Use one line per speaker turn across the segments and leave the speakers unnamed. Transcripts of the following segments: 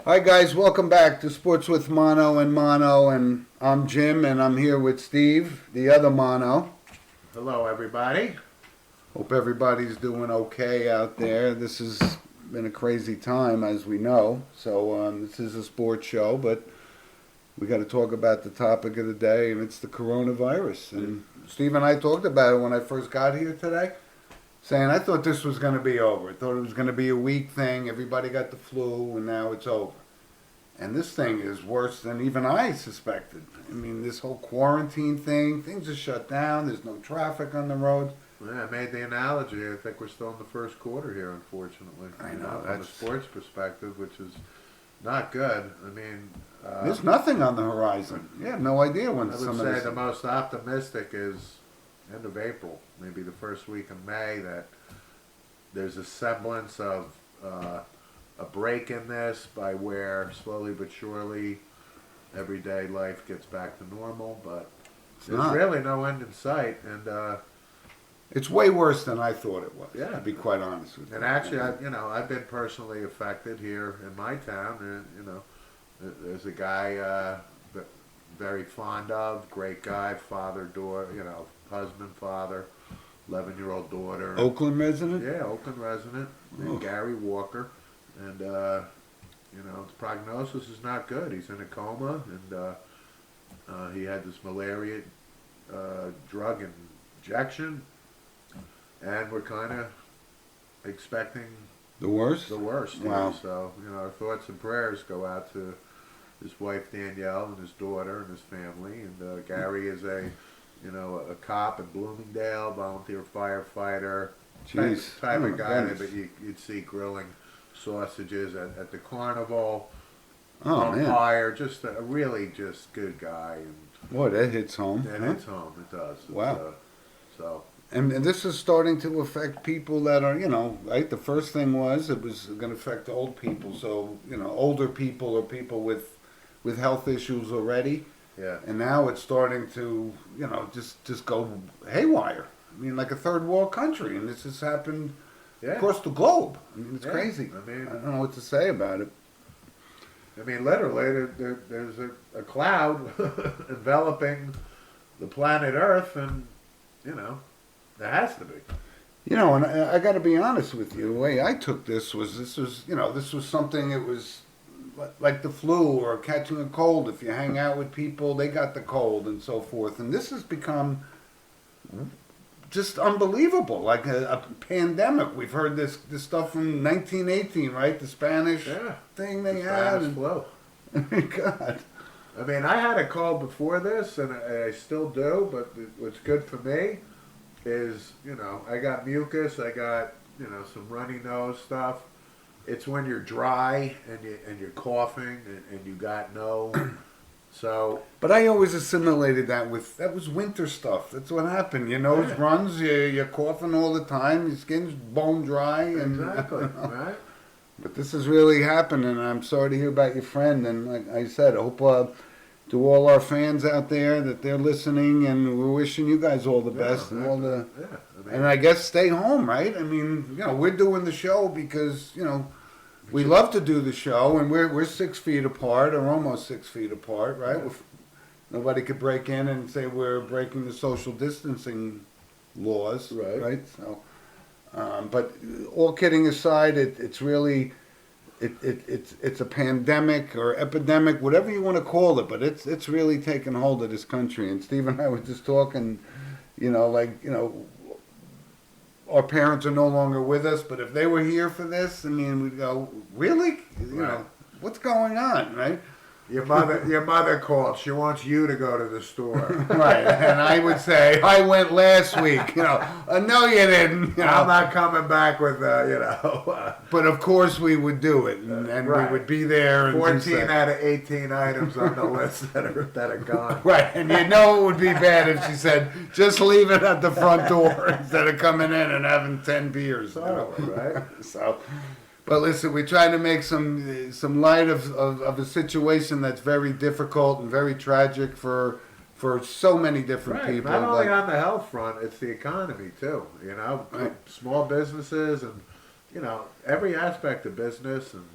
Hi guys, welcome back to Sports with Mono and Mono, and I'm Jim, and I'm here with Steve, the other Mono.
Hello, everybody.
Hope everybody's doing okay out there. This has been a crazy time, as we know. So this is a sports show, but we got to talk about the topic of the day, and it's the coronavirus. And Steve and I talked about it when I first got here today, saying I thought this was going to be over. I thought it was going to be a week thing. Everybody got the flu, and now it's over. And this thing is worse than even I suspected. I mean, this whole quarantine thing, things are shut down. There's no traffic on the roads.
Yeah, I made the analogy. I think we're still in the first quarter here, unfortunately.
I know,
From a sports perspective, which is not good. I mean,
There's nothing on the horizon. You have no idea when
I would
some of
say
this.
the most optimistic is end of April, maybe the first week of May, that there's a semblance of a break in this by where slowly but surely everyday life gets back to normal. But there's
not.
really no end in sight. And
It's way worse than I thought it was.
Yeah.
To be quite honest with you.
And actually, I've been personally affected here in my town. And, there's a guy very fond of, great guy, father, daughter, husband, father, 11-year-old daughter.
Oakland resident.
Yeah, Oakland resident, named Gary Walker. And, the prognosis is not good. He's in a coma, and he had this malaria drug injection. And we're kind of expecting
The worst.
the worst.
Wow.
So, our thoughts and prayers go out to his wife Danielle and his daughter and his family. And Gary is a cop in Bloomingdale, volunteer firefighter,
Jeez.
type
Oh,
of guy
goodness.
that you'd see grilling sausages at the carnival.
Oh man.
Umpire, just a really just good guy. And
Boy, that hits home.
and
huh?
it's home. It does.
Wow.
So.
And this is starting to affect people that are, right? The first thing was it was going to affect old people. So, older people or people with health issues already.
Yeah.
And now it's starting to, just go haywire. I mean, like a third world country. And this has happened
Yeah.
across the globe. I mean, it's
Yeah.
crazy.
I mean,
I don't know what to say about it.
literally, there's a cloud enveloping the planet Earth, and there has to be.
And I got to be honest with you. The way I took this was something. It was like the flu or catching a cold. If you hang out with people, they got the cold and so forth. And this has become just unbelievable, like a pandemic. We've heard this stuff from 1918, right? The Spanish
Yeah.
thing they
The
had.
Spanish
And,
flu.
God.
I mean, I had a cold before this, and I still do. But what's good for me is, I got mucus, I got some runny nose stuff. It's when you're dry and you're coughing and you got no. So
But I always assimilated that was winter stuff. That's what happened. Your nose
Yeah.
runs, you're coughing all the time, your skin's bone dry. And,
exactly, right?
But this is really happening, and I'm sorry to hear about your friend. And like I said, I hope to all our fans out there that they're listening, and we're wishing you guys all the best and all the.
Yeah,
And I guess stay home, right? I mean, we're doing the show because we love to do the show, and we're 6 feet apart, or almost 6 feet apart, right?
Yeah.
Nobody could break in and say we're breaking the social distancing laws,
Right.
right? So, but all kidding aside, it's really it's a pandemic or epidemic, whatever you want to call it, but it's really taken hold of this country. And Steve and I were just talking, our parents are no longer with us, but if they were here for this, I mean, we'd go, really?
Right.
What's going on, right?
Your mother called. She wants you to go to the store.
Right, and I would say, I went last week, no you didn't,
I'm not coming back with,
But of course we would do it, and
Right.
we would be there. And
14 out of 18 items on the list that are gone.
Right, and it would be bad if she said, just leave it at the front door instead of coming in and having 10 beers.
Right?
So, but listen, we try to make some light of a situation that's very difficult and very tragic for so many different
Right.
people.
Not only
Like,
on the health front, it's the economy too.
Right.
Small businesses and every aspect of business and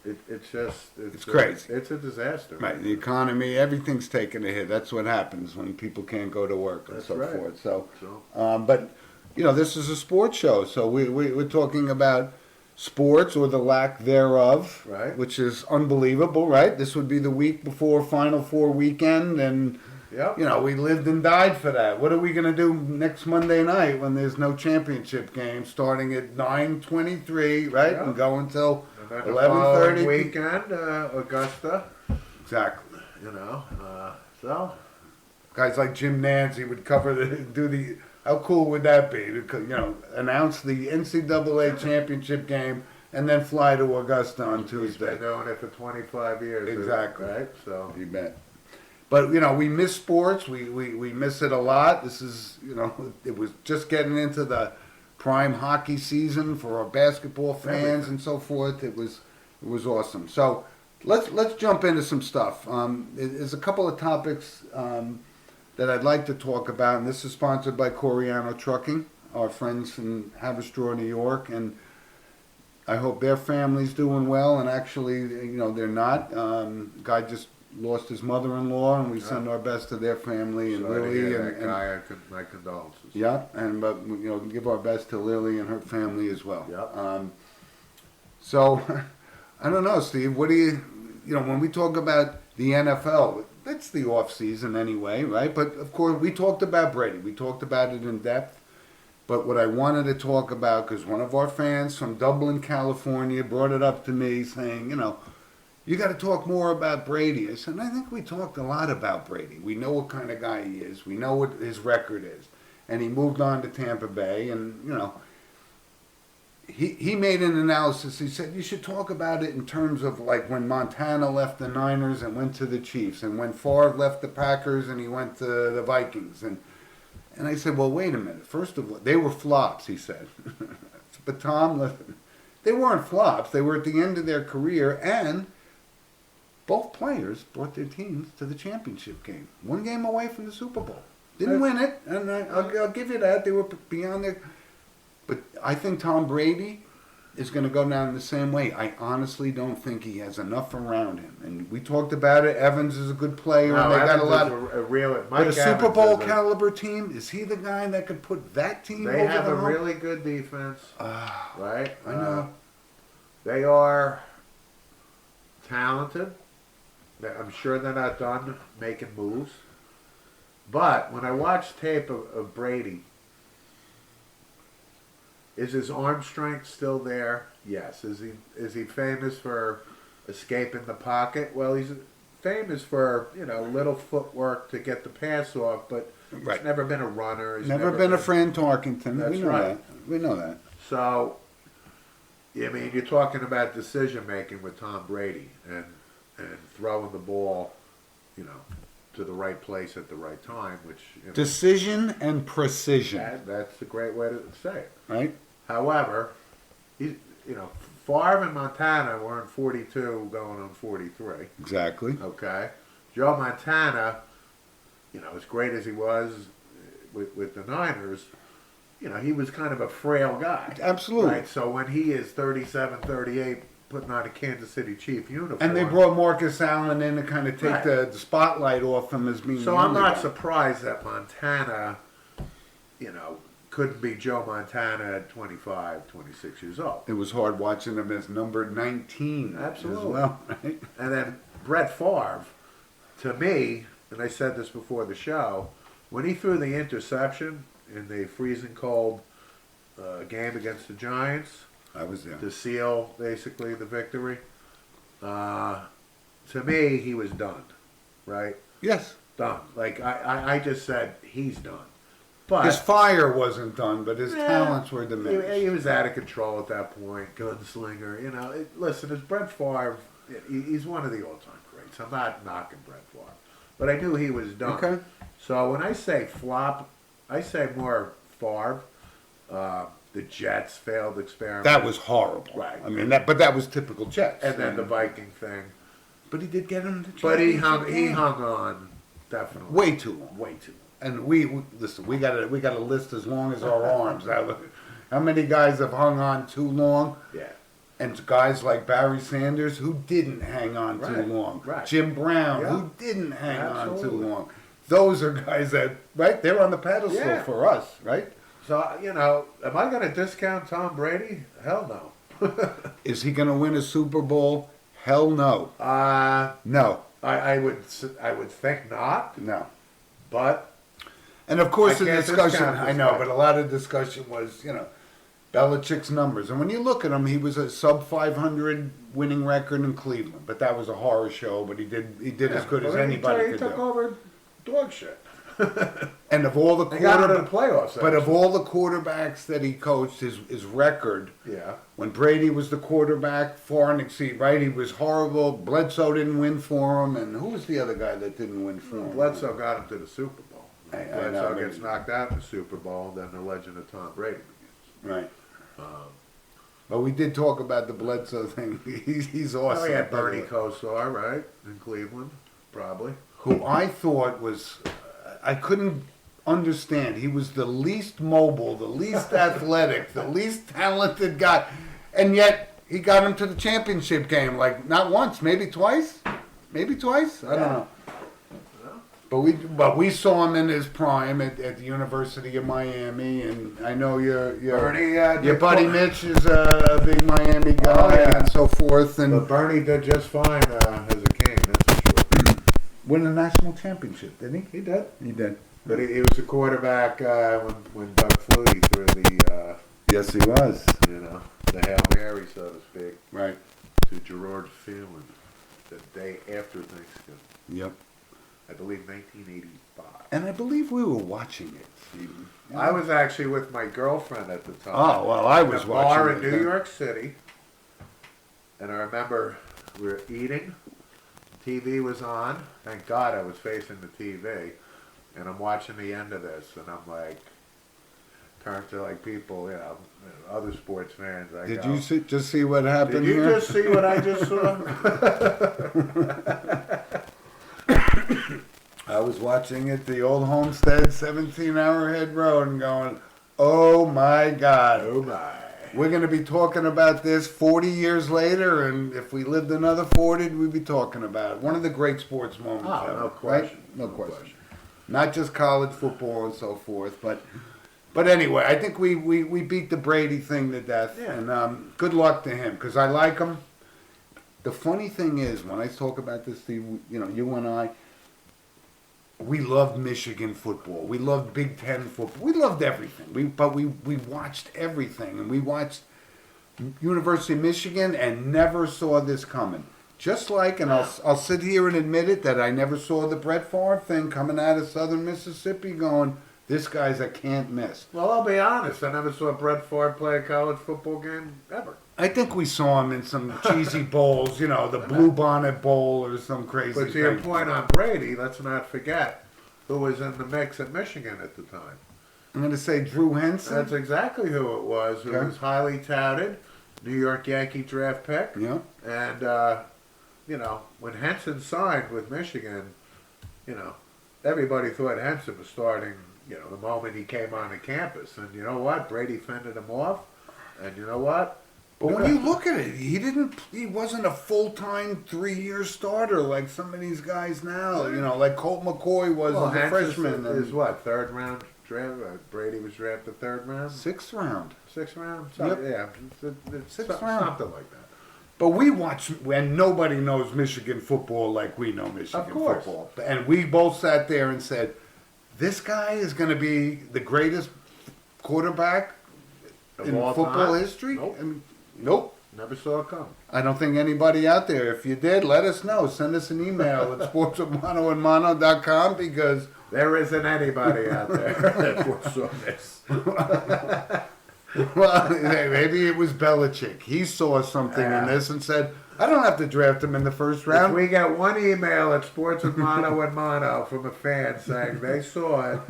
It's just
It's crazy.
It's a disaster.
Right, the economy, everything's taking a hit. That's what happens when people can't go to work and
That's
so
right.
forth. So,
So
but this is a sports show, so we're talking about sports or the lack thereof,
Right.
which is unbelievable, right? This would be the week before Final Four weekend, and
yep.
we lived and died for that. What are we going to do next Monday night when there's no championship game starting at 9:23, right,
Yeah.
and go until
And then the
11:30
following weekend, Augusta.
exactly.
So
Guys like Jim Nancy would how cool would that be? Announce the NCAA championship game and then fly to Augusta on
he's
Tuesday.
been doing it for 25 years.
Exactly.
Right. So
You bet. But we miss sports. We miss it a lot. This is it was just getting into the prime hockey season for our basketball fans
Everything.
and so forth. It was awesome. So let's jump into some stuff. There's a couple of topics that I'd like to talk about, and this is sponsored by Coriano Trucking, our friends in Haverstraw, New York, and I hope their family's doing well. And actually, they're not. Guy just lost his mother-in-law, and we send our best to their family and
sorry to
Lily
hear
and
that guy. My condolences.
yeah, but give our best to Lily and her family as well.
Yep.
So I don't know, Steve. What do when we talk about the NFL? It's the off season anyway, right? But of course, we talked about Brady. We talked about it in depth. But what I wanted to talk about, because one of our fans from Dublin, California, brought it up to me, saying, you got to talk more about Brady. I said, I think we talked a lot about Brady. We know what kind of guy he is. We know what his record is. And he moved on to Tampa Bay, and, he made an analysis. He said, you should talk about it in terms of like when Montana left the Niners and went to the Chiefs, and when Favre left the Packers and he went to the Vikings. And I said, well, wait a minute. First of all, they were flops, he said. But Tom, listen, they weren't flops. They were at the end of their career, and both players brought their teams to the championship game. One game away from the Super Bowl. Didn't win it, and I'll give you that. They were beyond their... But I think Tom Brady is going to go down the same way. I honestly don't think he has enough around him. And we talked about it. Evans is a good player, and they got a lot. But a Super Bowl caliber team, is he the guy that could put that team over the hump?
They have a really good defense, right?
I know.
They are talented. I'm sure they're not done making moves. But when I watch tape of Brady, is his arm strength still there? Yes. Is he famous for escaping the pocket? Well, he's famous for little footwork to get the pass off, but
Right.
he's never been a runner. He's
Never been a Fran Tarkenton.
That's
We know
right.
that. We know that.
So, I mean, you're talking about decision making with Tom Brady and throwing the ball, to the right place at the right time, which
Decision and precision,
that's a great way to say it.
right?
However, Favre and Montana were in 42 going on 43.
Exactly.
Okay. Joe Montana, as great as he was with the Niners, he was kind of a frail guy.
Absolutely.
Right? So when he is 37, 38, putting on a Kansas City Chief uniform.
And they brought Marcus Allen in to kind of take
Right.
the spotlight off him as being
So
the
I'm
only
not
guy.
surprised that Montana, couldn't be Joe Montana at 25, 26 years old.
It was hard watching him as number 19
Absolutely.
as well, right?
And then Brett Favre, to me, and I said this before the show, when he threw the interception in the freezing cold game against the Giants
I was there.
to seal basically the victory, to me he was done, right?
Yes.
Done. Like I just said he's done. But
His fire wasn't done, but his
Yeah.
talents were diminished.
he was out of control at that point, gunslinger. Listen, as Brett Favre, he's one of the all-time greats. I'm not knocking Brett Favre, but I knew he was done.
Okay.
So when I say flop, I say more Favre. The Jets failed experiment.
That was horrible.
Right.
I mean, but that was typical Jets.
and then the Viking thing.
But he did get him the
But he
championship
hung
game.
on definitely
way too long.
way too.
And listen. We got a list as long as our arms. How many guys have hung on too long?
Yeah.
And guys like Barry Sanders, who didn't hang on too
Right,
long.
right.
Jim Brown,
Yeah.
who didn't hang on too
Absolutely.
long. Those are guys that, right, they're on the pedestal
Yeah.
for us, right?
So, you know, am I going to discount Tom Brady? Hell no.
Is he going to win a Super Bowl? Hell no. No,
I would think not,
no.
but
And of course,
I
the
can't
discussion,
discount
I
this
know,
guy.
but a lot of discussion was, Belichick's numbers. And when you look at him, he was a sub 500 winning record in Cleveland. But that was a horror show, but he did as good as
Well,
anybody
he
could
took
do.
over dog shit.
And of all the
They got into the
quarterbacks,
playoffs.
but of all the quarterbacks that he coached, his record,
yeah,
when Brady was the quarterback, far and exceed, right? He was horrible. Bledsoe didn't win for him. And who was the other guy that didn't win for him?
Bledsoe got him to the Super Bowl.
I
Bledsoe
know,
gets
but-
knocked out in the Super Bowl, then the legend of Tom Brady begins.
Right. But we did talk about the Bledsoe thing. He's awesome.
Oh, yeah, Bernie Kosar, right, in Cleveland, probably.
Who I thought was, I couldn't understand. He was the least mobile, the least athletic, the least talented guy. And yet, he got him to the championship game, like not once, maybe twice? Maybe twice? I don't know. But we saw him in his prime at the University of Miami, and I know your
Bernie,
your buddy Mitch is a big Miami guy
yeah.
and so forth, and
But Bernie did just fine as a king, that's for sure.
win a national championship, didn't
He did.
he? He did.
But he was the quarterback when Doug Flutie threw the,
Yes, he was.
the Hail Mary, so to speak,
Right.
to Gerard Phelan the day after Thanksgiving.
Yep.
I believe 1985.
And I believe we were watching it, Stephen.
I was actually with my girlfriend at the time.
Oh, well, I was
in a bar
watching
in
it
New
then.
York City, and I remember we were eating. TV was on. Thank God I was facing the TV, and I'm watching the end of this, and I'm like, turn to like people, other sports fans. I
Did
go,
you just see what happened
Did you
here?
just see what I just saw?
I was watching it, the old Homestead, 17 Arrowhead Road, and going, oh my God.
Oh my!
We're going to be talking about this 40 years later, and if we lived another 40, we'd be talking about it. One of the great sports moments
Oh,
ever,
no question.
right? No question. Not just college football and so forth, but anyway, I think we beat the Brady thing to death,
Yeah.
and good luck to him, because I like him. The funny thing is, when I talk about this, Steve, you and I, we loved Michigan football. We loved Big Ten football. We loved everything. But we watched everything, and we watched University of Michigan and never saw this coming. Just like, and I'll sit here and admit it, that I never saw the Brett Favre thing coming out of Southern Mississippi going, this guy's a can't miss.
Well, I'll be honest. I never saw Brett Favre play a college football game ever.
I think we saw him in some cheesy bowls, the Blue Bonnet Bowl or some crazy
But to your
thing.
point on Brady, let's not forget who was in the mix at Michigan at the time.
I'm going to say Drew Henson.
That's exactly who it was. Who
Okay.
was highly touted, New York Yankee draft pick.
Yeah.
And, when Henson signed with Michigan, everybody thought Henson was starting, the moment he came on the campus. And you know what? Brady fended him off. And you know what?
But when you look at it, he wasn't a full-time 3-year starter like some of these guys now, like Colt McCoy was as a
Henson
freshman.
is what, third round draft? Brady was drafted third round?
6th round.
Sixth round?
Yep.
Yeah.
Sixth round.
Something like that.
But we watch, and nobody knows Michigan football like we know Michigan
Of course.
football. And we both sat there and said, this guy is going to be the greatest quarterback
Of
in
all
football
time?
history.
Nope.
I mean, nope.
Never saw it come.
I don't think anybody out there. If you did, let us know. Send us an email at sportswithmano@mano.com because
There isn't anybody out there that foresaw this.
well, maybe it was Belichick. He saw something in this and said, I don't have to draft him in the first
If
round.
we get one email at Sports with Mono and Mono from a fan saying they saw it,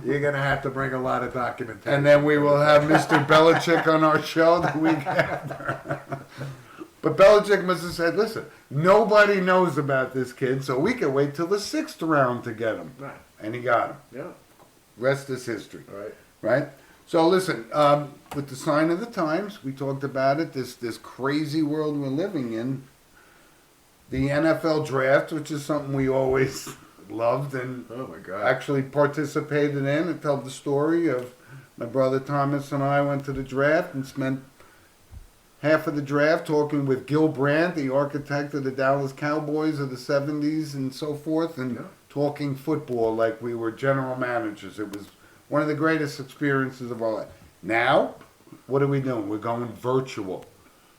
you're going to have to bring a lot of documentation.
And then we will have Mr. Belichick on our show the week after. But Belichick must have said, listen, nobody knows about this kid, so we can wait till the 6th round to get him.
Right.
And he got him.
Yeah.
Rest is history.
Right.
Right? So listen, with the sign of the times, we talked about it. This crazy world we're living in. The NFL draft, which is something we always loved and
Oh my God.
actually participated in, and told the story of my brother Thomas and I went to the draft and spent half of the draft talking with Gil Brandt, the architect of the Dallas Cowboys of the 70s and so forth, and
Yeah.
talking football like we were general managers. It was one of the greatest experiences of our life. Now, what are we doing? We're going virtual.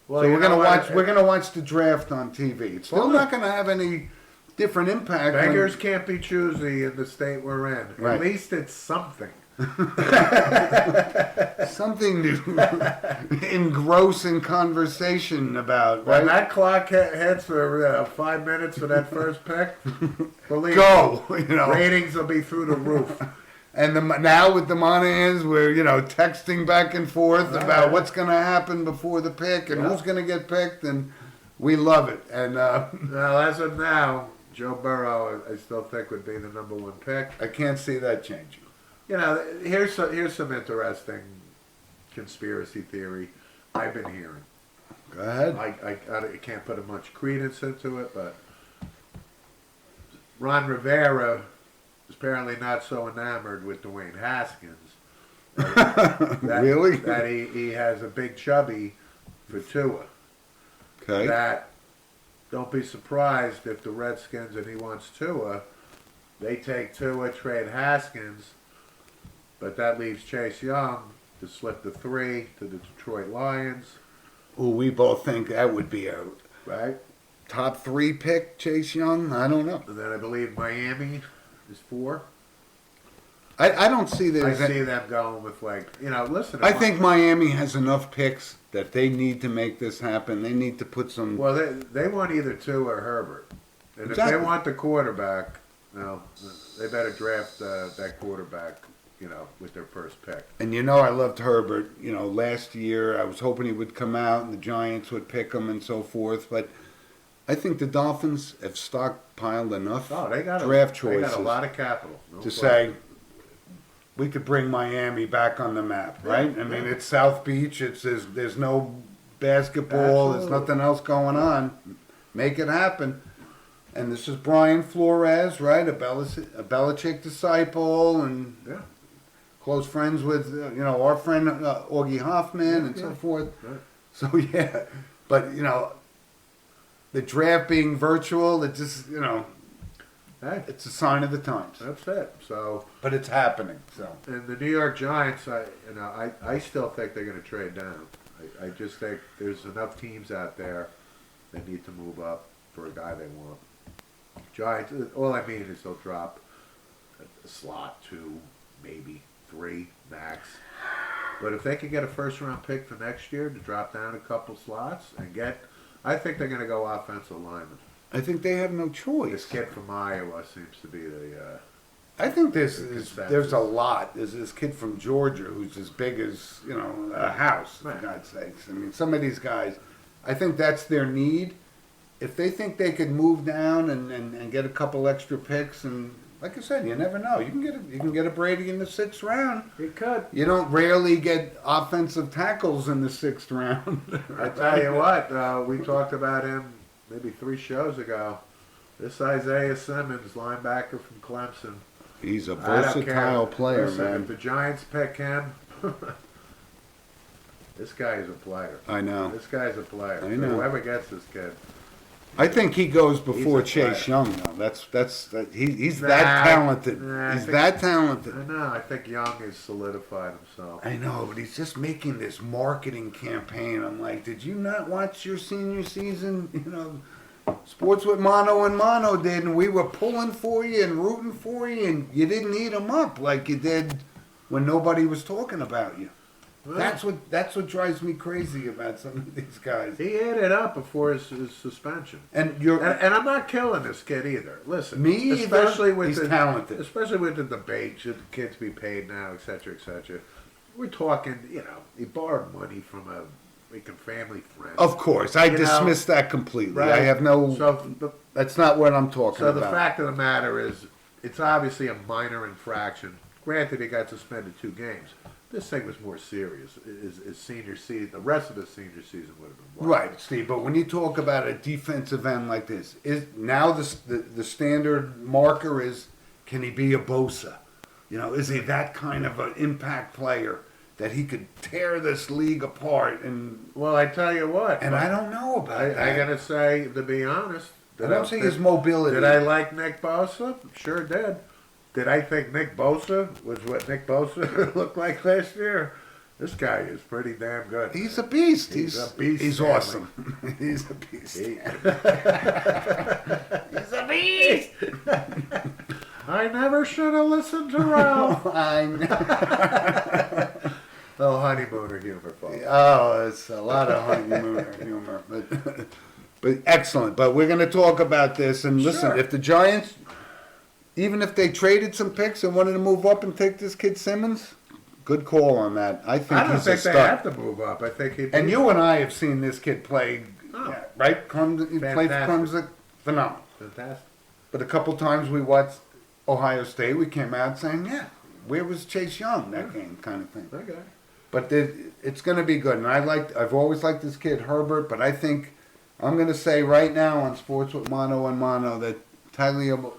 Well,
So
you
we're gonna
know what?
watch. We're gonna watch the draft on TV. It's still
Well,
not gonna have any different impact. when-
Beggars can't be choosy in the state we're in.
Right.
At least it's something.
something to engross in conversation about.
When
Right?
that clock hits for 5 minutes for that first pick, believe
Go. You
me,
know.
ratings will be through the roof.
And now with the Monahans, we're texting back and forth about what's going to happen before the pick and
Yeah.
who's going to get picked, and we love it. And
Well, as of now, Joe Burrow, I still think would be the #1 pick.
I can't see that changing.
You know, here's some interesting conspiracy theory I've been hearing.
Go ahead.
I can't put much credence into it, but Ron Rivera is apparently not so enamored with Dwayne Haskins.
Really?
That he has a big chubby for Tua.
Okay.
That don't be surprised if the Redskins and he wants Tua, they take Tua, trade Haskins, but that leaves Chase Young to slip the 3 to the Detroit Lions,
Ooh, we both think that would be a
right?
top 3 pick, Chase Young. I don't know.
And then I believe Miami is 4.
I don't see
I
there's.
see them going with listen.
I think Miami has enough picks that they need to make this happen. They need to put some.
Well, they want either Tua or Herbert, and if
Exactly.
they want the quarterback, they better draft that quarterback, with their first pick.
And I loved Herbert. Last year I was hoping he would come out and the Giants would pick him and so forth. But I think the Dolphins have stockpiled enough
Oh, they got
draft
They got
choices
a lot of capital no
to
question.
say we could bring Miami back on the map, right? I mean,
yeah.
it's South Beach. There's no basketball. There's
Absolutely.
nothing else going on. Make it happen. And this is Brian Flores, right? A Belichick disciple and
Yeah.
close friends with our friend Augie Hoffman and so
Yeah.
forth.
Right.
So yeah, but the draft being virtual, it just
Hey,
it's a sign of the times.
that's it. So,
But it's happening. So
and the New York Giants, I still think they're going to trade down. I just think there's enough teams out there that need to move up for a guy they want. Giants, all I mean is they'll drop a slot 2, maybe 3 max. But if they could get a first-round pick for next year to drop down a couple slots and I think they're going to go offensive lineman.
I think they have no
This
choice.
kid from Iowa seems to be the.
I think there's
The consensus.
there's a lot. There's this kid from Georgia who's as big as a house. For
Right.
God's sakes! I mean, some of these guys, I think that's their need. If they think they could move down and get a couple extra picks, and like I said, you never know. You can get a Brady in the 6th round.
He could.
You don't rarely get offensive tackles in the 6th round.
I tell you what, we talked about him maybe 3 shows ago. This Isaiah Simmons, linebacker from Clemson.
He's a
I don't care.
versatile player,
Listen,
man.
if the Giants pick him, this guy is a player.
I know.
This guy's a player.
I know.
Whoever gets this kid.
I think he goes before
He's a player.
Chase Young, though. He's
Nah,
that talented.
nah, I
He's
think-
that talented.
I know. I think Young has solidified himself.
I know, but he's just making this marketing campaign. I'm like, did you not watch your senior season? Sports with Mono and Mono did, and we were pulling for you and rooting for you, and you didn't eat them up like you did when nobody was talking about you.
Well,
That's what drives me crazy about some of these guys.
he ate it up before his suspension.
And you're
And I'm not killing this kid either. Listen,
me either.
especially with
He's
the
talented.
especially with the debate, should the kids be paid now, et cetera, et cetera. We're talking, he borrowed money from a freaking family friend.
Of course, I
You know,
dismiss that completely.
Right.
I have no.
So
That's not what I'm talking
So the
about.
fact of the matter is, it's obviously a minor infraction. Granted, he got suspended 2 games. This thing was more serious. His senior season, the rest of the senior season would have been wild.
Right, Steve. But when you talk about a defensive end like this, is now the standard marker is, can he be a Bosa? You know, is he that kind of an impact player that he could tear this league apart? And
Well, I tell you what,
I don't know about that.
I gotta say, to be honest,
I don't see his mobility.
Did I like Nick Bosa? Sure did. Did I think Nick Bosa was what Nick Bosa looked like last year? This guy is pretty damn good.
He's a beast.
He's a beast,
He's
Stanley.
awesome. He's a beast.
He-
He's a beast.
I never should have listened to Ralph. Oh, honeymooner humor, folks.
Oh, it's a lot of honeymooner humor, but excellent. But we're going to talk about this, and listen,
Sure.
if the Giants, even if they traded some picks and wanted to move up and take this kid Simmons, good call on that. I think
I don't
he's
think
a
they
stud.
have to move up. I think he.
And you and I have seen this kid play,
Oh.
right? He played for
Fantastic.
Clemson, phenomenal.
Fantastic.
But a couple times we watched Ohio State, we came out saying, yeah, where was Chase Young that game, kind of thing.
Okay.
But it's going to be good, and I've always liked this kid Herbert. But I think I'm going to say right now on Sports with Mono and Mono that Tagliagola,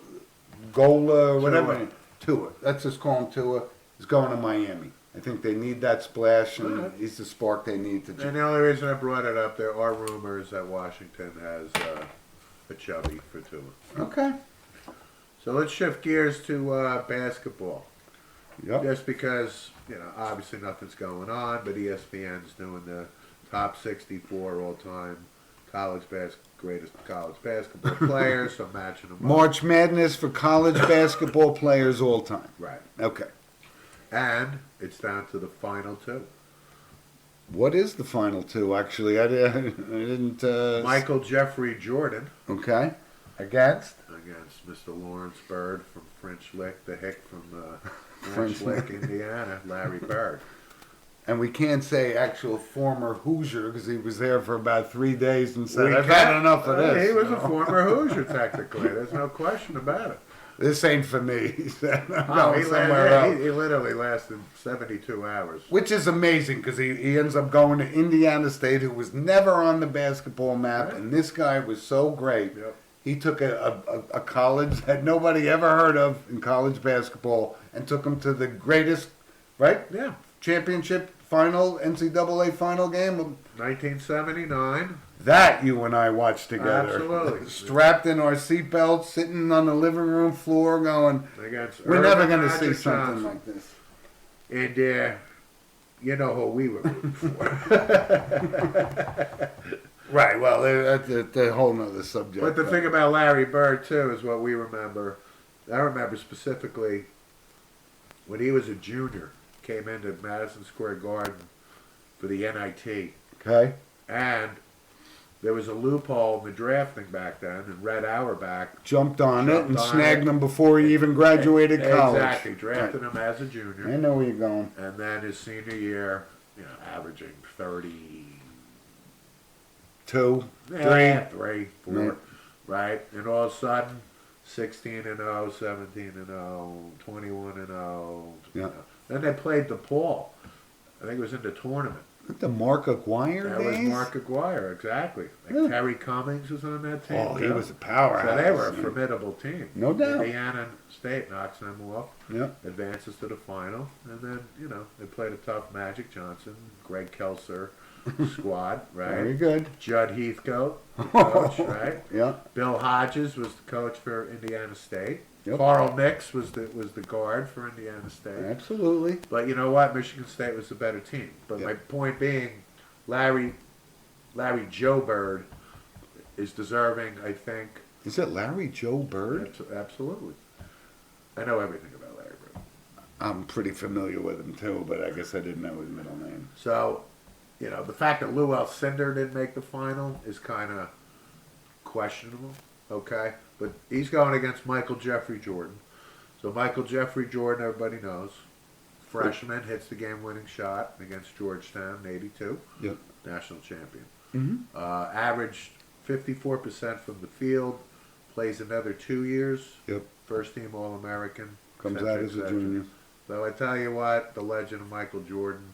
or whatever, Tua. Let's just call him Tua. Is going to Miami. I think they need that splash, and
Alright.
he's the spark they need to.
And the only reason I brought it up, there are rumors that Washington has a chubby for Tua.
Okay.
So let's shift gears to basketball.
Yep.
Just because, obviously nothing's going on, but ESPN's doing the top 64 all-time greatest college basketball players, so matching them up.
March Madness for college basketball players all time.
Right.
Okay.
And it's down to the final two.
What is the final two? Actually, I didn't.
Michael Jeffrey Jordan
Okay. Against.
against Mr. Lawrence Bird from French Lick, the hick from
French
French Lick, Indiana, Larry Bird.
And we can't say actual former Hoosier because he was there for about 3 days and said,
We
I've
can't-
had enough of this.
He was a former Hoosier, technically. There's no question about it.
This ain't for me. He said, I'm
Oh,
going somewhere else.
he literally lasted 72 hours.
Which is amazing because he ends up going to Indiana State, who was never on the basketball map.
Right.
And this guy was so great.
Yep.
He took a college that nobody ever heard of in college basketball and took him to the greatest, right?
Yeah.
Championship final, NCAA final game.
1979.
That you and I watched together.
Absolutely.
Strapped in our seatbelts, sitting on the living room floor going,
Against
we're
Irvin
never going to
Magic
see something
Johnson.
like this.
And you know who we were rooting for.
Right, well, that's a whole nother subject.
But the thing about Larry Bird, too, is what we remember. I remember specifically when he was a junior, came into Madison Square Garden for the NIT.
Okay.
And there was a loophole in the drafting back then, and Red Auerbach
Jumped on it
Jumped
and
on
snagged
it.
him before he even graduated college.
Exactly, drafted
Right.
him as a
I
junior.
know where you're going.
And then his senior year, averaging 30,
2, 3.
3, 4,
Right.
right? And all of a sudden, 16-0, 17-0, 21-0.
Yeah.
Then they played DePaul. I think it was in the tournament.
The Mark Aguirre
That
days?
was Mark Aguirre, exactly. Like
Yeah.
Terry Cummings was on that team.
Oh, he
too.
was a powerhouse.
So they were a
man.
formidable team.
No doubt.
Indiana State knocks them off,
Yeah.
advances to the final, and then, they played a tough Magic Johnson, Greg Kelser squad, right?
Very good.
Judd Heathcote, the coach, right?
Yeah.
Bill Hodges was the coach for Indiana State.
Yep.
Carl Nix was the guard for Indiana State.
Absolutely.
But you know what? Michigan State was the better team. But
Yep.
my point being, Larry Joe Bird is deserving, I think.
Is it Larry Joe Bird?
Absolutely. I know everything about Larry Bird.
I'm pretty familiar with him too, but I guess I didn't know his middle name.
So, the fact that Lou Alcindor didn't make the final is kind of questionable, okay? But he's going against Michael Jeffrey Jordan. So Michael Jeffrey Jordan, everybody knows, freshman, hits the game-winning shot against Georgetown in '82,
Yep.
national champion.
Mm-hmm.
Averaged 54% from the field, plays another 2 years,
Yep.
first-team All-American.
Comes
et cetera,
out as
et
a
cetera.
junior.
So I tell you what, the legend of Michael Jordan.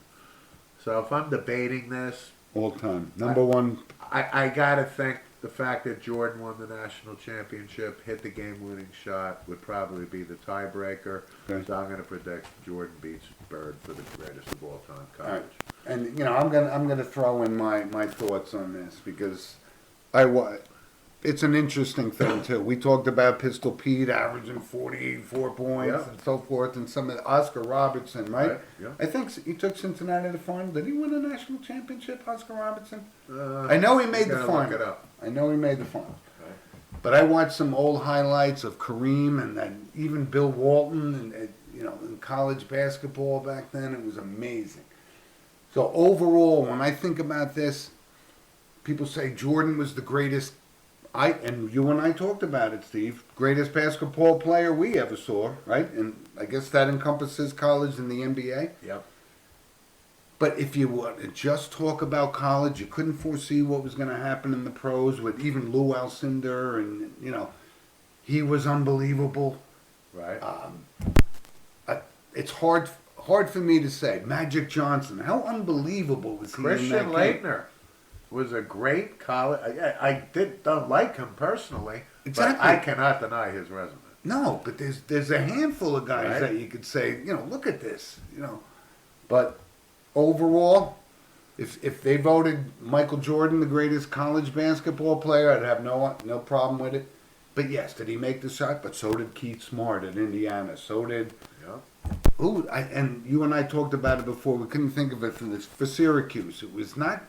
So if I'm debating this,
All time. Number one.
I gotta think the fact that Jordan won the national championship, hit the game-winning shot, would probably be the tiebreaker.
Okay.
So I'm gonna predict Jordan beats Bird for the greatest of all time
All right.
college.
And I'm gonna throw in my thoughts on this because it's an interesting thing too. We talked about Pistol Pete averaging 44 points
Yeah.
and so forth, and some of Oscar Robertson, right?
Right, yeah.
I think he took Cincinnati to the final. Did he win a national championship, Oscar Robertson?
Uh,
I know he made the
gotta
final.
Look it up.
I know he made the final.
Okay.
But I watched some old highlights of Kareem and then even Bill Walton and in college basketball back then. It was amazing. So overall, when I think about this, people say Jordan was the greatest. And you and I talked about it, Steve. Greatest basketball player we ever saw, right? And I guess that encompasses college and the NBA.
Yep.
But if you want to just talk about college, you couldn't foresee what was going to happen in the pros with even Lou Alcindor, and he was unbelievable.
Right.
It's hard for me to say. Magic Johnson, how unbelievable was he in
Christian
that game?
Leitner was a great college. I don't like him personally,
Exactly.
but I cannot deny his resume.
No, but there's a handful of guys
Right.
that you could say, look at this, But overall, if they voted Michael Jordan the greatest college basketball player, I'd have no problem with it. But yes, did he make the shot? But so did Keith Smart at Indiana. So did
Yeah.
and you and I talked about it before. We couldn't think of it for Syracuse. It was not.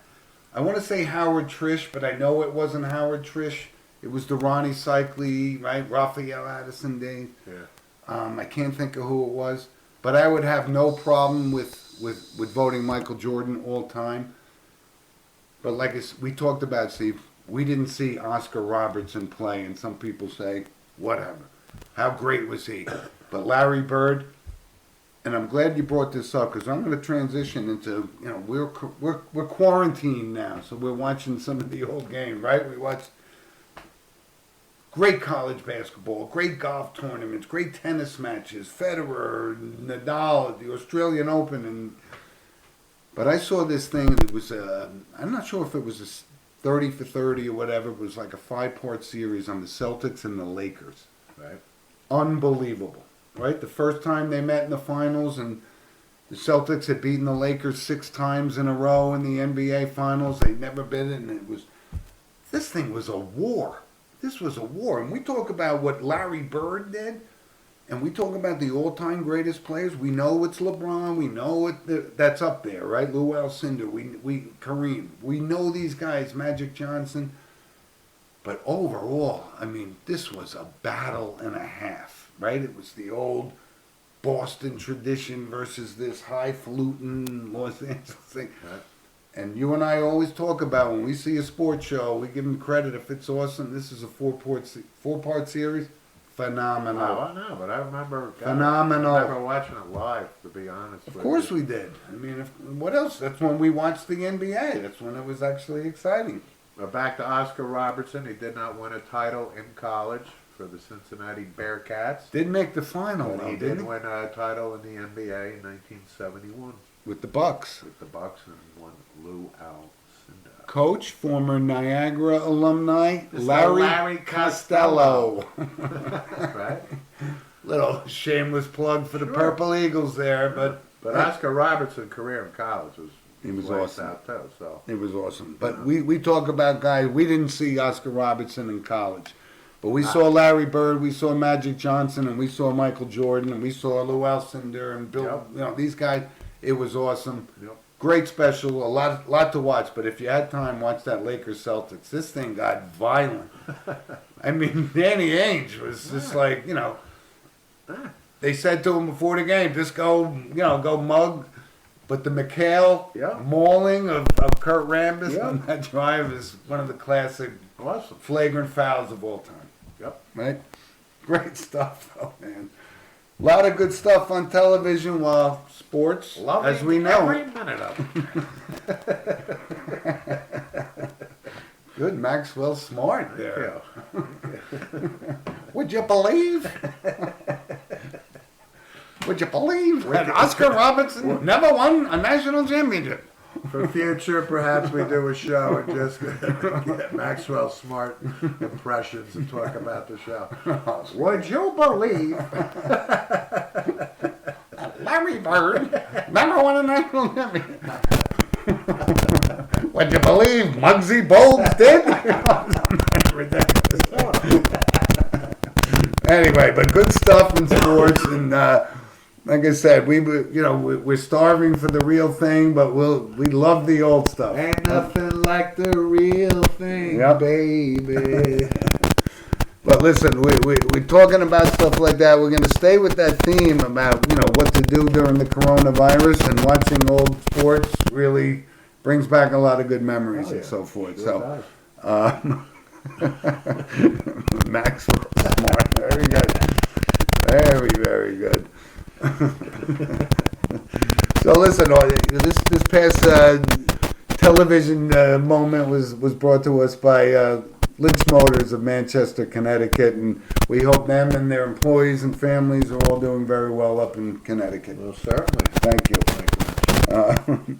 I want to say Howard Trish, but I know it wasn't Howard Trish. It was the Ronnie Cycli, right? Raphael Addison days.
Yeah.
I can't think of who it was, but I would have no problem with voting Michael Jordan all time. But like we talked about, Steve, we didn't see Oscar Robertson play, and some people say, whatever. How great was he? But Larry Bird, and I'm glad you brought this up because I'm going to transition into, we're quarantined now, so we're watching some of the old games, right? We watched great college basketball, great golf tournaments, great tennis matches, Federer, Nadal, the Australian Open, but I saw this thing and it was I'm not sure if it was a 30 for 30 or whatever. It was like a 5-part series on the Celtics and the Lakers.
Right.
Unbelievable, right? The first time they met in the finals, and the Celtics had beaten the Lakers 6 times in a row in the NBA finals. They'd never been in, and this thing was a war. This was a war. And we talk about what Larry Bird did, and we talk about the all-time greatest players. We know it's LeBron. We know that's up there, right? Lou Alcindor. We Kareem. We know these guys, Magic Johnson. But overall, I mean, this was a battle and a half, right? It was the old Boston tradition versus this highfalutin Los Angeles thing.
Right.
And you and I always talk about when we see a sports show, we give them credit if it's awesome. This is a 4-part series. Phenomenal.
Oh, no, but I remember.
Phenomenal.
I remember watching it live, to be honest.
Of course we did. I mean, what else? That's when we watched the NBA. That's when it was actually exciting.
Back to Oscar Robertson. He did not win a title in college for the Cincinnati Bearcats.
Did make the final,
But
though,
he
didn't
did
he?
win a title in the NBA in 1971
With the Bucks.
with the Bucks and won Lou Alcindor.
Coach, former Niagara alumni,
Mr.
Larry
Larry
Costello.
Right?
Little shameless plug for the
Sure.
Purple Eagles there, but
Oscar Robertson's career in college was
He was
lights
awesome.
out too. So
it was awesome. But we talk about guys, we didn't see Oscar Robertson in college. But we saw Larry Bird, we saw Magic Johnson, and we saw Michael Jordan, and we saw Lou Alcindor and Bill.
Yep.
These guys. It was awesome.
Yep.
Great special, a lot to watch. But if you had time, watch that Lakers Celtics. This thing got violent. I mean, Danny Ainge was just like, they said to him before the game, just go mug. But the McHale
Yeah.
mauling of Kurt Rambis
Yeah.
on that drive is one of the classic
awesome.
flagrant fouls of all time.
Yep.
Right? Great stuff, though, man. A lot of good stuff on television while sports,
Loving
as we know.
every minute of it.
Good, Maxwell Smart there.
Yeah.
Would you believe? Would you believe that Oscar Robertson never won a national championship?
For future, perhaps we do a show and just get Maxwell Smart impressions and talk about the show. Would you believe
Larry Bird never won a national championship? Would you believe Muggsy Bogues did? Ridiculous. Anyway, but good stuff in sports, and like I said, we're starving for the real thing, but we love the old stuff.
Ain't nothing like the real thing,
Yep.
baby.
But listen, we're talking about stuff like that. We're going to stay with that theme about what to do during the coronavirus, and watching old sports really brings back a lot of good memories and so forth.
Sure
So. Maxwell Smart, very good, very good. So listen, this past television moment was brought to us by Lynch Motors of Manchester, Connecticut, and we hope them and their employees and families are all doing very well up in Connecticut.
Well, certainly.
Thank you.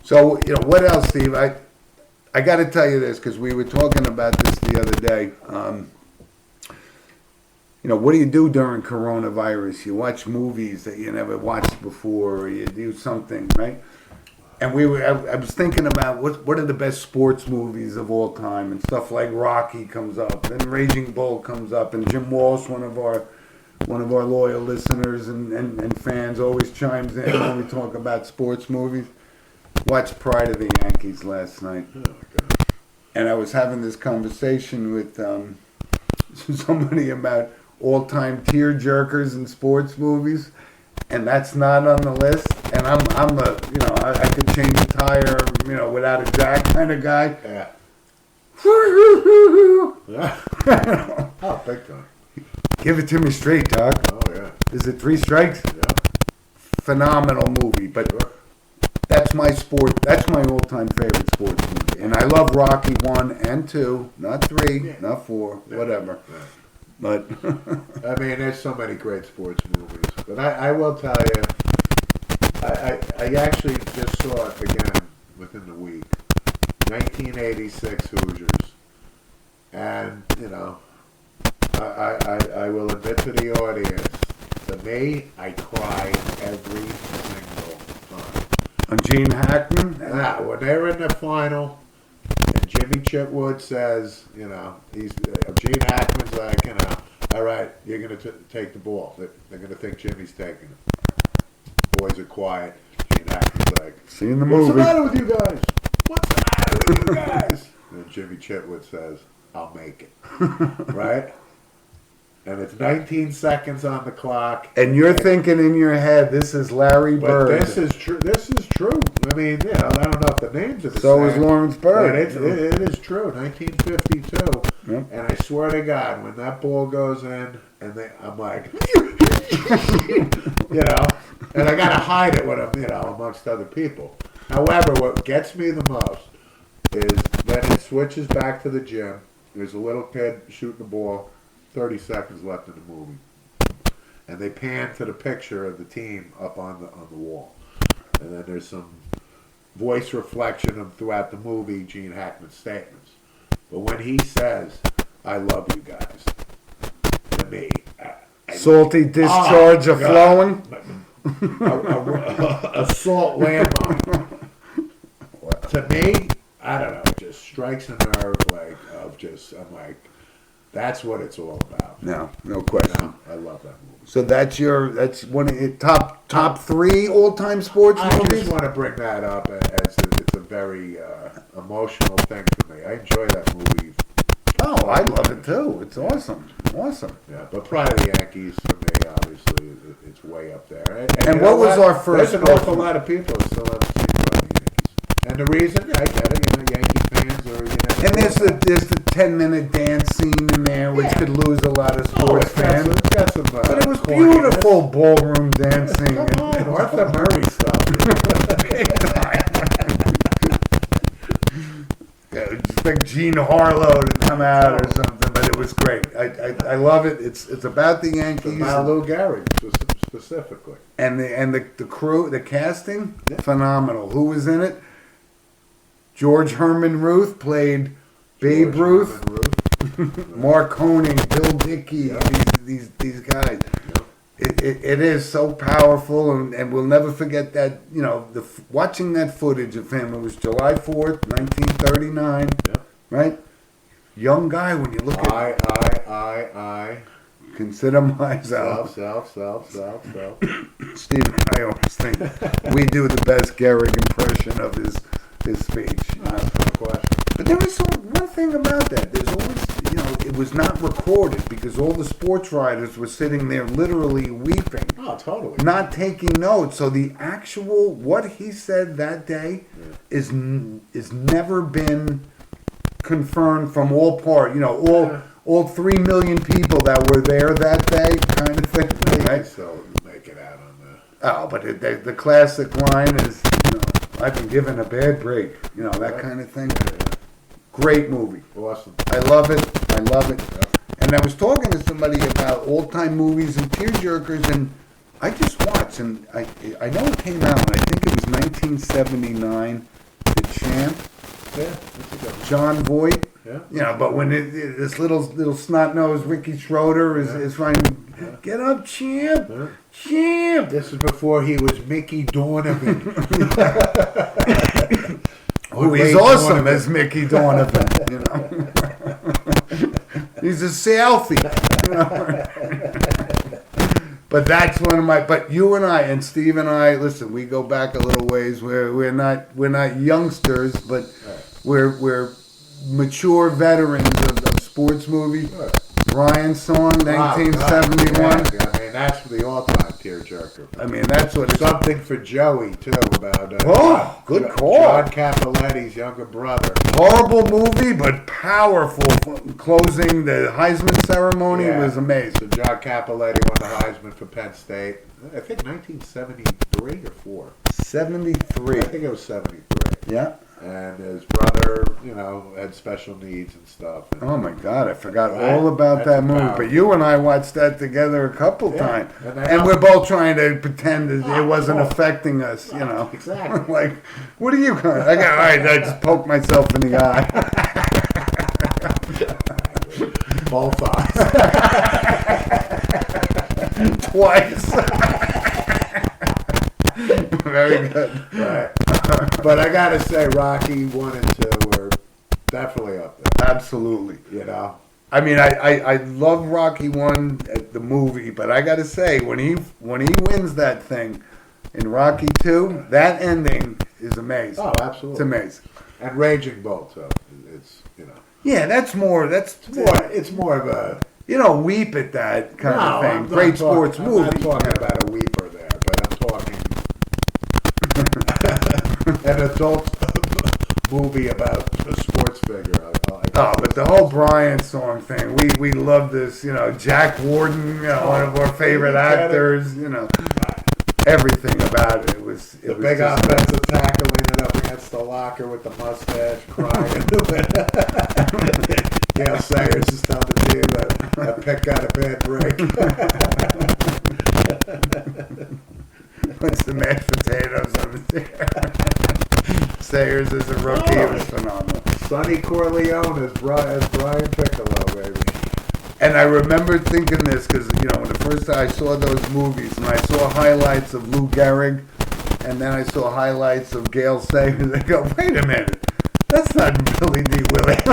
So what else, Steve? I got to tell you this, because we were talking about this the other day. What do you do during coronavirus? You watch movies that you never watched before, or you do something, right? And I was thinking about what are the best sports movies of all time, and stuff like Rocky comes up, then Raging Bull comes up, and Jim Walsh, one of our loyal listeners and fans, always chimes in when we talk about sports movies. Watched Pride of the Yankees last night.
Oh, God.
And I was having this conversation with somebody about all-time tear-jerkers in sports movies, and that's not on the list. And I could change a tire, without a jack kind of guy.
Yeah. Yeah. Oh, big time.
Give it to me straight, Doc.
Oh, yeah.
Is it 3 strikes?
Yeah.
Phenomenal movie, but
Sure.
that's my all-time favorite sports movie. And I love Rocky 1 and 2, not 3, not 4, whatever.
Yeah.
But
I mean, there's so many great sports movies. But I will tell you, I actually just saw it again within the week. 1986 Hoosiers. And, I will admit to the audience, to me, I cry every single time.
on Gene Hackman,
Now, when they're in the final, and Jimmy Chitwood says, Gene Hackman's like, all right, you're going to take the ball. They're going to think Jimmy's taking it. Boys are quiet. Gene Hackman's like,
seeing the
what's the
movie.
matter with you guys? What's the matter with you guys? And Jimmy Chitwood says, I'll make it. Right? And it's 19 seconds on the clock.
And you're thinking in your head, this is Larry
But
Bird.
this is true. This is true. I mean, I don't know if the names are the
So
same.
is Lawrence
But
Bird.
it is true. 1952.
Yep.
And I swear to God, when that ball goes in, I'm like, and I gotta hide it when I'm, amongst other people. However, what gets me the most is when it switches back to the gym. There's a little kid shooting the ball. 30 seconds left in the movie, and they pan to the picture of the team up on the wall, and then there's some voice reflection of throughout the movie Gene Hackman's statements. But when he says, "I love you guys," to me,
Salty discharge of flowing.
a salt landmine. To me, I don't know, it just strikes a nerve I'm like, that's what it's all about.
No question.
I love that movie.
So that's one of your top 3 all-time sports
I
movies?
just want to bring that up as it's a very emotional thing for me. I enjoy that movie.
Oh, I love it too. It's awesome.
Yeah, but Pride of the Yankees for me, obviously, it's way up there.
And
you
what
know
was our first
There's an awful
sports-
lot of people who still haven't seen Pride of the Yankees. And the reason, I get it, Yankee fans or
And there's the 10-minute dance scene in there, which could lose a lot of sports fans.
It's got some,
But it was
corniness.
beautiful ballroom dancing.
Come on, Arthur Murray stuff.
Expect Gene Harlow to come out or something, but it was great. I love it. It's about the Yankees.
Lou Gehrig, specifically.
And the crew, the casting,
Yeah.
phenomenal. Who was in it? George Herman Ruth played Babe
George
Ruth.
Herman Ruth.
Mark Honig, Bill Dickey,
Yeah.
these guys.
Yeah.
It is so powerful, and we'll never forget that. You know, watching that footage of him. It was July 4th, 1939.
Yeah.
Right, young guy. When you look at
I.
consider myself,
Self.
Stephen. I always think we do the best Gehrig impression of his speech. You know?
That's no question.
But there was one thing about that. There's always, you know, it was not recorded because all the sports writers were sitting there literally weeping,
Oh, totally.
not taking notes. So the actual what he said that day is never been confirmed from all part. You know, all 3 million people that were there that day, kind of thing.
I
Right?
still make it out on the.
Oh, but the classic line is, you know, I've been given a bad break. You know, that kind of thing. Great movie.
Awesome.
I love it. I love it. And I was talking to somebody about all-time movies and tearjerkers, and I just watched, and I know it came out, and I think it was 1979, The Champ,
Yeah, that's a good one.
John Voight.
Yeah.
You know, but when this little snot-nosed Ricky Schroeder is running, get up, Champ,
Yeah.
Champ.
This is before he was Mickey Donovan.
Who he's awesome as Mickey Donovan, you know. He's a Southie, you know. But that's one of my. But you and I and Steve and I, listen, we go back a little ways. We're not youngsters, but we're mature veterans of sports movies. Brian's song, 1971.
I mean, that's the all-time tearjerker.
I mean, that's what it's.
Something for Joey too about.
Oh, good call.
John Capoletti's younger brother.
Horrible movie, but powerful. Closing the Heisman ceremony
Yeah.
was amazing.
So John Capoletti won the Heisman for Penn State. I think 1973 or 4.
73.
I think it was 73.
Yeah.
And his brother, you know, had special needs and stuff. And
Oh my God, I forgot
Right?
all about
That's
that movie.
powerful.
But you and I watched that together a couple
Yeah.
times,
And
and
they
we're both trying to pretend that it
Oh,
wasn't
oh.
affecting us. You know,
Exactly.
like, what are you going? I got all right. I just poked myself in the eye
Both eyes.
twice. Very good.
Right. But I gotta say, Rocky 1 and 2 were definitely up there.
Absolutely.
You know.
I mean, I love Rocky 1, the movie, but I got to say, when he wins that thing in Rocky 2, that ending is amazing.
Oh,
It's
absolutely.
amazing.
And Raging Bull too. It's
Yeah, that's more.
it's more of a
You don't weep at that kind of thing.
I'm not
Great
talking-
sports movie.
I'm not talking about a weeper there, but I'm talking an adult movie about a sports figure.
Oh, but the whole Brian song thing, we love this. You know, Jack Warden, one of our favorite actors. You know, everything about it was.
The big
just-
offensive tackle ended up against the locker with the mustache, crying. Gail Sayers is telling the team that Pitt got a bad break.
Puts the mashed potatoes on the Sayers is a rookie. It was phenomenal.
Sonny Corleone as Brian Piccolo, baby.
And I remember thinking this because, you know, when the first time I saw those movies and I saw highlights of Lou Gehrig and then I saw highlights of Gail Sayers, I go, wait a minute. That's not Billy D. Williams.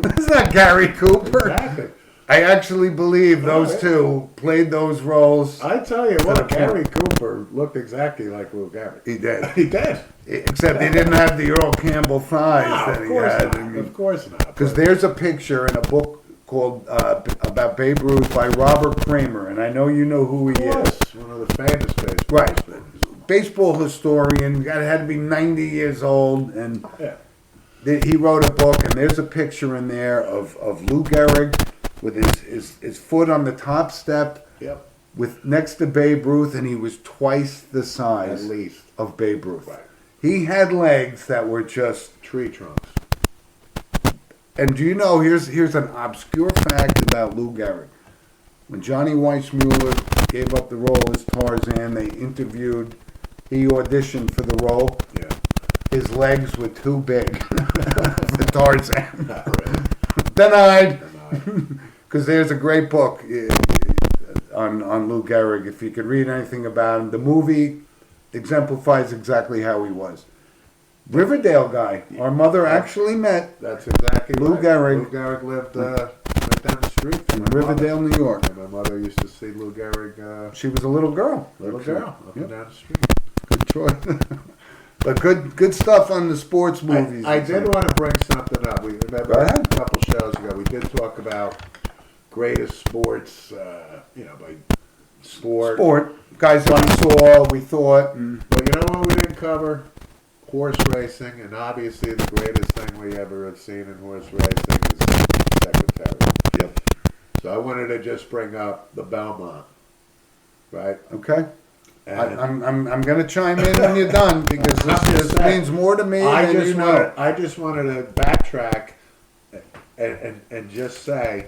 That's not Gary Cooper.
Exactly.
I actually believe those
yeah.
two played those roles.
I tell you
the
what,
point.
Gary Cooper looked exactly like Lou Gehrig.
He did.
He did.
Except he didn't have the Earl Campbell thighs
No,
that
of
he
course
had.
not. Of course not.
Because there's a picture in a book called about Babe Ruth by Robert Kramer, and I know you know who he is.
Yes, one of the famous baseball
Right.
players.
Baseball historian, had to be 90 years old, and
Yeah.
he wrote a book, and there's a picture in there of Lou Gehrig with his foot on the top step
Yep.
with next to Babe Ruth, and he was twice the
At
size
least.
of Babe Ruth.
Right.
He had legs that were just.
Tree trunks.
And do you know? Here's an obscure fact about Lou Gehrig. when Johnny Weissmuller gave up the role as Tarzan, they interviewed, he auditioned for the role.
Yeah.
His legs were too big for Tarzan.
Not really.
Denied.
Denied.
Because there's a great book on Lou Gehrig. If you could read anything about him, the movie exemplifies exactly how he was. Riverdale guy. Our mother actually met
That's exactly
Lou
right.
Gehrig.
Lou Gehrig lived right down the street from
in
my
Riverdale,
mother.
New York.
And my mother used to see Lou Gehrig,
She was a little girl.
little girl, up and
Yep.
down the street.
Good choice. But good stuff on the sports movies.
I did want to bring something up. We remember
Go ahead.
a couple shows ago, we did talk about greatest sports, by
Sport. Guys that we saw, we thought. And
But you know what we didn't cover? Horse racing, and obviously the greatest thing we ever have seen in horse racing is Secretary.
Yep.
So I wanted to just bring up the Belmont, right?
Okay.
And
I'm going to chime in when you're done because this means more to me
I
than
just
you know.
I just wanted to backtrack and just say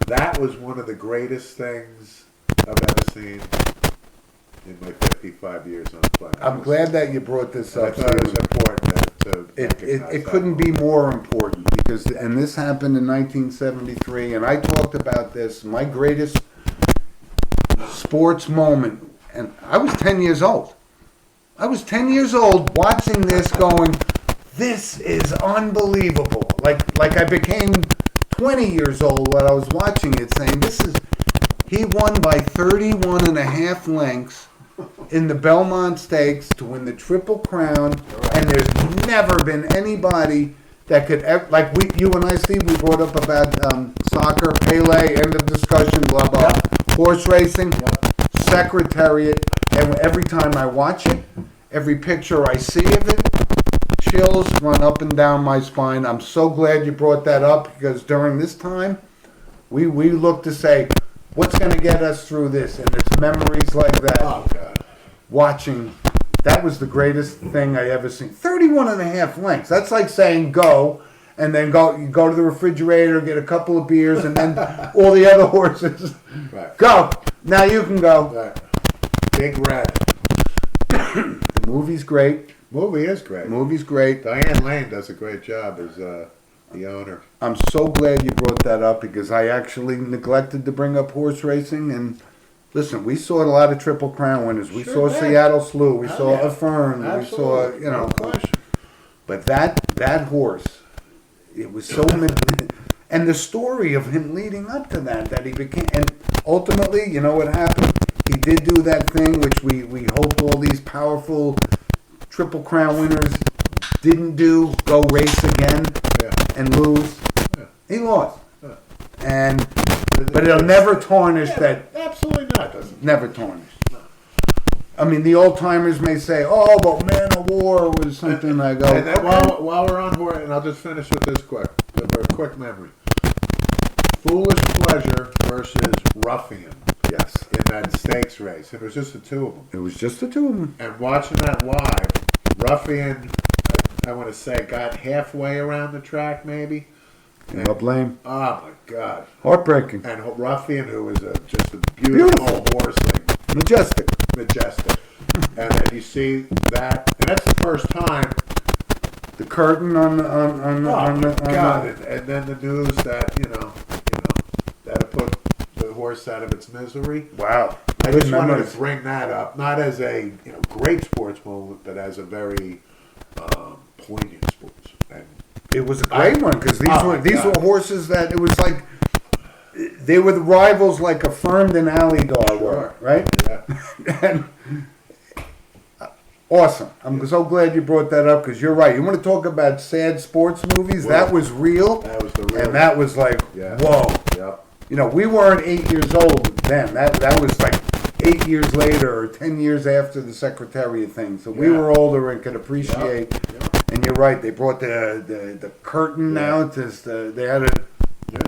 that was one of the greatest things I've ever seen in my 55 years on the planet.
I'm glad that you brought this
I
up.
thought it was
Stephen.
important to
It
recognize that.
couldn't be more important because, and this happened in 1973, and I talked about this, my greatest sports moment, and I was 10 years old. I was 10 years old watching this going, this is unbelievable. Like I became 20 years old when I was watching it saying, he won by 31 and a half lengths in the Belmont Stakes to win the Triple Crown, and there's never been anybody that could ever, you and I, Steve, we brought up about soccer, Pele, end of discussion, blah, blah, horse racing, Secretariat, and every time I watch it, every picture I see of it, chills run up and down my spine. I'm so glad you brought that up because during this time, we look to say, what's going to get us through this? And it's memories like that.
Oh, God.
Watching, that was the greatest thing I ever seen. 31 and a half lengths. That's like saying go, and then you go to the refrigerator, get a couple of beers, and then all the other horses.
Right.
Go. Now you can go.
Right. Big Red.
The movie's great.
Movie is great.
Movie's great.
Diane Lane does a great job as the owner.
I'm so glad you brought that up because I actually neglected to bring up horse racing. And listen, we saw a lot of Triple Crown winners. We
Sure
saw
did.
Seattle Slew. We
Oh,
saw
yeah.
Affirm. We saw,
Absolutely. No question.
But that horse, it was so and the story of him leading up to that he became, and ultimately, you know what happened? He did do that thing which we hope all these powerful Triple Crown winners didn't do, go race again
Yeah.
and lose.
Yeah.
He lost.
Yeah.
But it'll never tarnish that,
Absolutely not. Doesn't.
never tarnish. I mean, the old timers may say, "Oh, but Man of War was something." I go,
And then
okay.
while we're on horse, and I'll just finish with this quick memory. Foolish Pleasure versus Ruffian
Yes,
in that stakes race. It was just the two of them.
it was just the two of them.
And watching that live, Ruffian, I want to say, got halfway around the track maybe.
Came up lame,
Oh my God!
heartbreaking,
And Ruffian, who was just a beautiful horse, like
majestic.
majestic. And then you see that, and that's the first time.
The curtain on the
God! And then the news that that it put the horse out of its misery.
wow.
I
Good
just wanted
memories.
to bring that up, not as a great sports moment, but as a very poignant sports. And
It was a great one because these
Oh,
were
my God.
horses that it was like they were the rivals like Affirmed and Alidar were, right?
yeah,
And awesome. I'm so glad you brought that up because you're right. You want to talk about sad sports movies?
Well,
that was real,
that was the real.
and that was like,
Yeah.
whoa.
Yep.
You know, we weren't 8 years old then. That was like 8 years later or 10 years after the Secretariat thing. So we
Yeah.
were older and could appreciate.
Yep.
And you're right. They brought the curtain
Yeah.
out. They had it.
Yeah.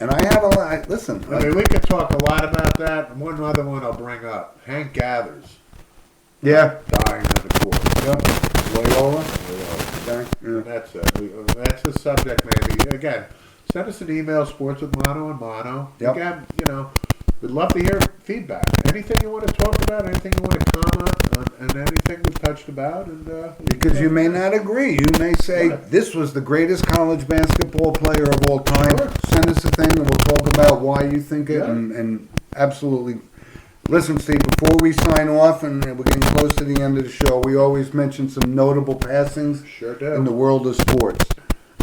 And I have a lot. Listen,
I mean, we could talk a lot about that. And one other one I'll bring up: Hank Gathers
yeah.
dying on the court.
Yep. Loyola.
And
Okay. Yeah.
that's it. That's the subject, maybe. Again, send us an email, sports with Mono and Mono.
Yep.
Again, we'd love to hear feedback. Anything you want to talk about, anything you want to comment on, and anything we've touched about.
Because you may not agree. You may say,
Right.
this was the greatest college basketball player of all time.
Sure.
Send us a thing and we'll talk about why you think it.
Yeah.
And absolutely. Listen, Steve, before we sign off, and we're getting close to the end of the show, we always mention some notable passings
Sure do.
in the world of sports.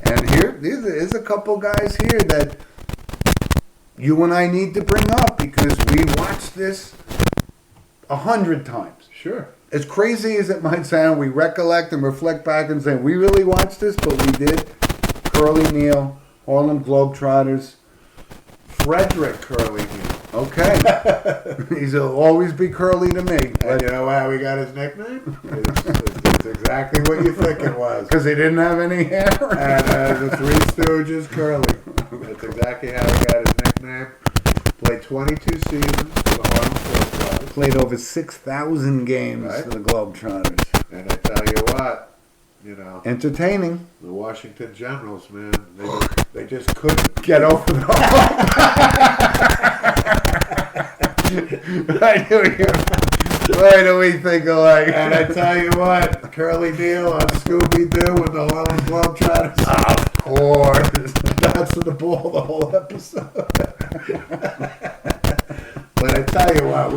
And there's a couple guys here that you and I need to bring up because we watched this 100 times.
Sure.
As crazy as it might sound, we recollect and reflect back and say, we really watched this, but we did. Curly Neal, Harlem Globetrotters.
Frederick Curly Neal.
Okay. He'll always be Curly to me.
And you know how he got his nickname? It's exactly what you think it was.
Because he didn't have any hair.
And the Three Stooges, Curly. That's exactly how he got his nickname. Played 22 seasons for the Harlem Globetrotters.
Played over 6,000 games
Right.
for the Globetrotters.
And I tell you what,
Entertaining.
the Washington Generals, man, they just couldn't.
Get over the Why do we think alike?
And I tell you what, Curly Neal on Scooby-Doo and the Harlem Globetrotters.
Of course.
Bouncing the ball the whole episode. But I tell you what,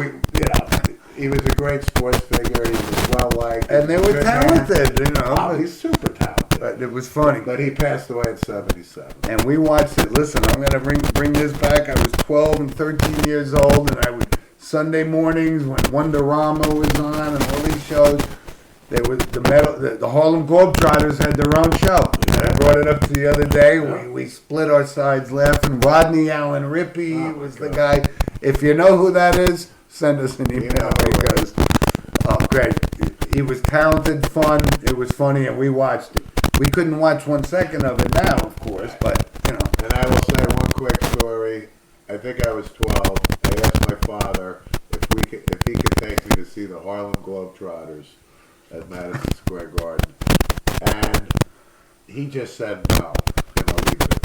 he was a great sports figure. He was well liked.
And they were
Good man.
talented,
Oh, he's super talented.
But it was funny.
But he passed away in '77.
And we watched it. Listen, I'm going to bring this back. I was 12 and 13 years old, and I would Sunday mornings when Wonderama was on and all these shows. They was the Harlem Globetrotters had their own show. I brought it up to the other day. We split our sides laughing. Rodney Allen Rippey was the guy. If you know who that is, send us an email because great. He was talented, fun. It was funny, and we watched it. We couldn't watch 1 second of it now, of course, but
And I will say one quick story. I think I was 12. I asked my father if he could take me to see the Harlem Globetrotters at Madison Square Garden, and he just said no. And I'll leave it at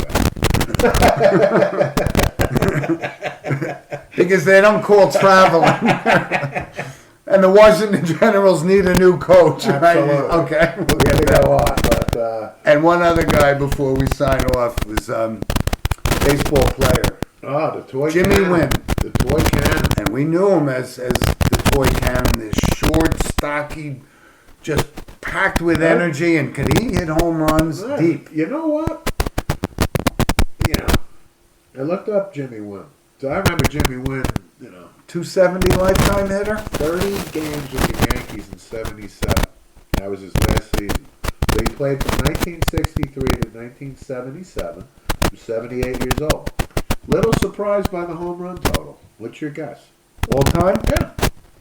that.
because they don't call traveling. And the Washington Generals need a new coach, right?
Absolutely.
Okay.
We're gonna go on, but
And one other guy before we sign off was baseball player.
the toy
Jimmy
cannon.
Wynn.
The toy cannon.
And we knew him as the toy cannon, this short, stocky, just packed with energy. And could he hit home runs
Right.
deep?
You know what? I looked up Jimmy Wynn. So I remember Jimmy Wynn,
270 lifetime hitter?
30 games with the Yankees in '77. That was his last season. So he played from 1963 to 1977. He was 78 years old. Little surprised by the home run total. What's your guess?
All time?
Yeah.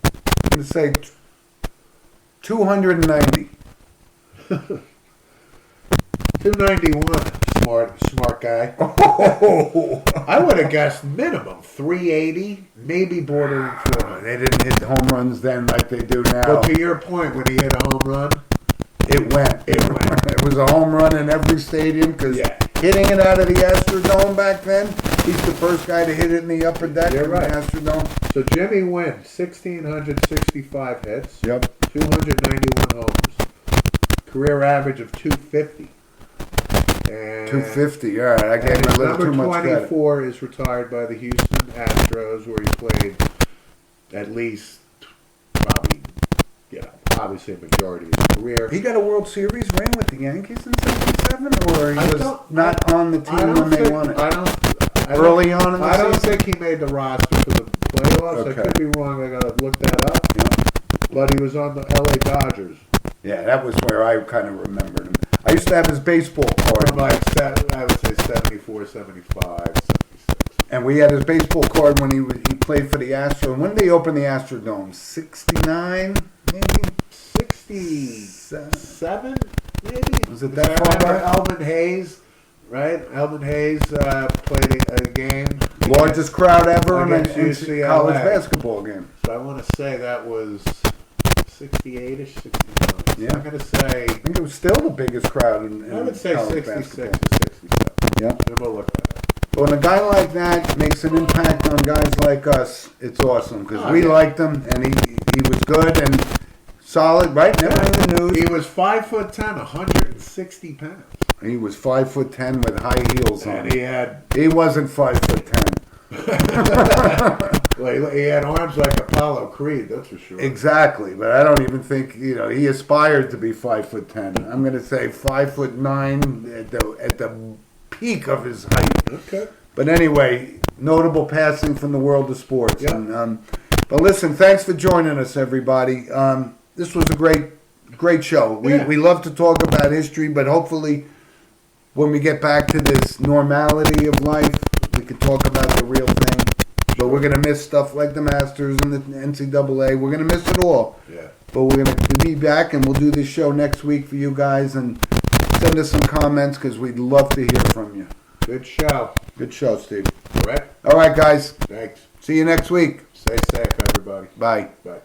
I'm going to say 290.
291. Smart guy.
Oh,
I would have guessed minimum 380, maybe bordering 400.
they didn't hit home runs then like they do now.
But to your point, when he hit a home run,
It went. It was a home run in every stadium because
Yeah.
hitting it out of the Astrodome back then, he's the first guy to hit it in the upper deck
You're
of
right.
the Astrodome.
so Jimmy Wynn, 1,665 hits,
Yep.
291 homers, career average of 250. And
250. All right, I gave him a little
number
too much credit.
24 is retired by the Houston Astros, where he played at least obviously a majority of his career.
He got a World Series ring with the Yankees in '77, or he
I
was
don't-
not on the team when they won it.
Early
on in the
I don't
season?
think he made the roster for the playoffs.
Okay.
I could be wrong. I gotta look that up.
Yeah.
But he was on the LA Dodgers.
Yeah, that was where I kind of remembered him. I used to have his baseball card,
From like I would say 74, 75, 76.
and we had his baseball card when he played for the Astros. When did they open the Astrodome? '69, maybe.
67, maybe?
Was it
I
that far
remember
back?
Elvin Hayes, right? Elvin Hayes played a game.
Largest crowd ever in
Against
a
UCLA.
college basketball game.
So I want to say that was 68-ish, 69.
Yeah.
So I'm going to say,
I think it was still the biggest crowd in
I would say
college
66
basketball.
to 67.
Yeah.
Then we'll look at it.
When a guy like that makes an impact on guys like us, it's awesome because
Oh,
we
yeah.
liked him and he was good and solid, right? Never in the news.
He was 5'10", 160 pounds.
He was 5'10" with high heels on.
And he had
He wasn't 5'10".
well, he had arms like Apollo Creed, that's for sure.
Exactly, but I don't even think he aspired to be 5'10". I'm going to say 5'9" at the peak of his height.
Okay.
But anyway, notable passing from the world of sports.
Yeah.
And, but listen, thanks for joining us, everybody. This was a great show.
Yeah.
We love to talk about history, but hopefully, when we get back to this normality of life, we can talk about the real thing. But we're gonna miss stuff like the Masters and the NCAA. We're gonna miss it all.
Yeah.
But we're gonna be back, and we'll do this show next week for you guys. And send us some comments because we'd love to hear from you.
Good show.
Good show, Steve.
All right.
All right, guys.
Thanks.
See you next week.
Stay safe, everybody.
Bye.
Bye.